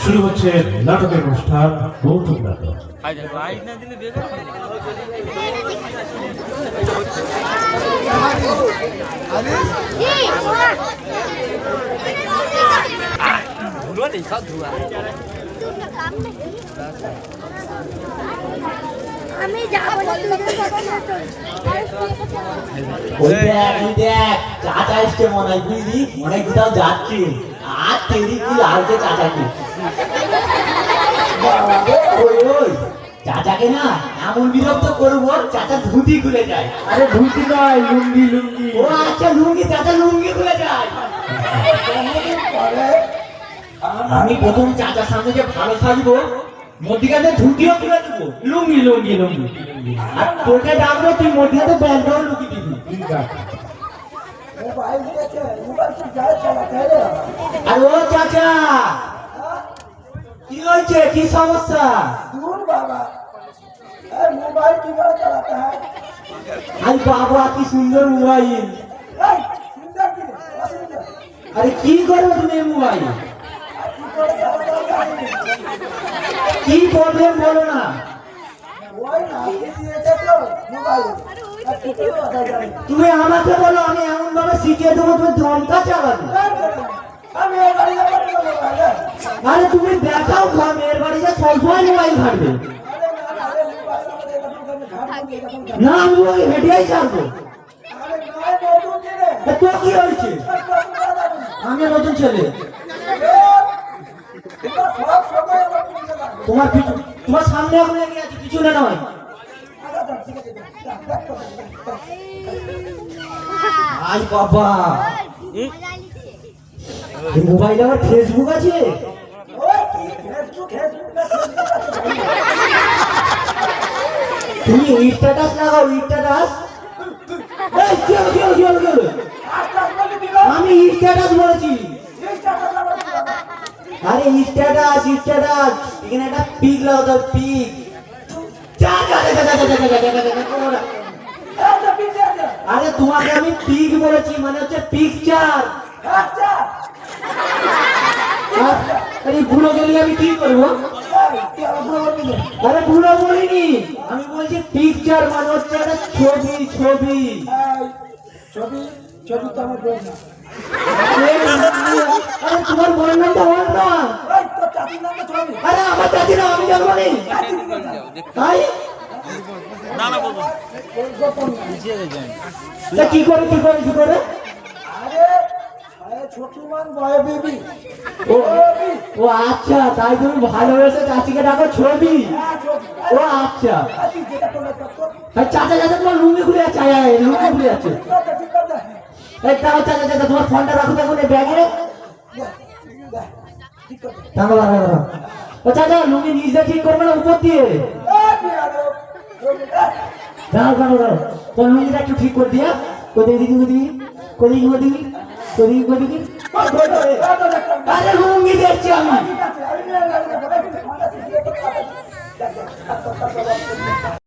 শুরু হচ্ছে নাটকের অনুষ্ঠান কৌতুক নাটক। আমি যাব না ওই দেখ চাচা এসছে মনে হয়, বুঝলি অনেক কোথাও যাচ্ছে। আর তেরি কি লাগছে চাচাকে। ওই ওই চাচাকে না এমন বিরক্ত করবো চাচা ধুতি খুলে যায়। আরে ধুতি নয়, লুঙ্গি লুঙ্গি। ও আচ্ছা লুঙ্গি, চাচা লুঙ্গি খুলে যায়। আমি প্রথম চাচার সামনে যে ভালো সাজবো, মধ্যিখানে ধুতিও খুলে দেবো, লুঙ্গি লুঙ্গি লুঙ্গি। আর তোকে ডাকবো তুই মধ্যিখানে ব্যাগটাও লুকিয়ে দিবি। আর ও চাচা কি হয়েছে, কি সমস্যা? আরে বাবা কি সুন্দর মোবাইল। আরে কি করবে তুমি এই মোবাইল? কি প্রবলেম বলো না। তুমি আমাকে বলো, আমি এমন ভাবে শিখিয়ে দেবো তুমি দমকা চালাবে। আরে তুমি দেখাও মেয়ের বাড়ি যা সবসময় মোবাইল ঘাটবে। না আমি ওই হেঁটেই ছাড়বো। তো কি হয়েছে? আমি নতুন ছেলে। তোমার সামনে এখন এগিয়ে আছে, পিছনে নয়। আই বাবা, এই মোবাইলে আমার ফেসবুক আছে? তুমি স্ট্যাটাস লাগাও, স্ট্যাটাস। আমি স্ট্যাটাস বলেছি। আরে স্ট্যাটাস স্ট্যাটাস, এখানে একটা পিক লাগাও দাও, পিক। আরে তোমাকে আমি পিক বলেছি, মানে হচ্ছে পিকচার। আরে ভুলো গেলে আমি কি করবো? আরে ভুলো বলিনি, আমি বলছি পিকচার মানে হচ্ছে একটা ছবি। ছবি ছবি ছবি তো আমার বই না। আরে তোমার বোনের নামটা বল না। আরে আমার চাচি না, আমি জানবো নি। তাই কি করে কি করে কি করে? ও আচ্ছা, তাই তুমি ভালোবেসে চাচিকে ডাকো ছবি। ও আচ্ছা, চাচা চাচা তোমার লুঙ্গি খুলে যাচ্ছে, লুঙ্গি খুলে যাচ্ছে। চাচা চাচা তোমার ফোনটা রাখো এখন এই ব্যাগে। ও চাচা লুঙ্গি নিজে ঠিক করবে না উপর দিয়ে? দাঁড়াও দাঁড়াও দাঁড়াও, তোর লুঙ্গিটা একটু ঠিক করে দিয়া। কোথায় দিবি কোথায় দিবি কোথায় দিবি? আরে লুঙ্গি দেখছি আমি।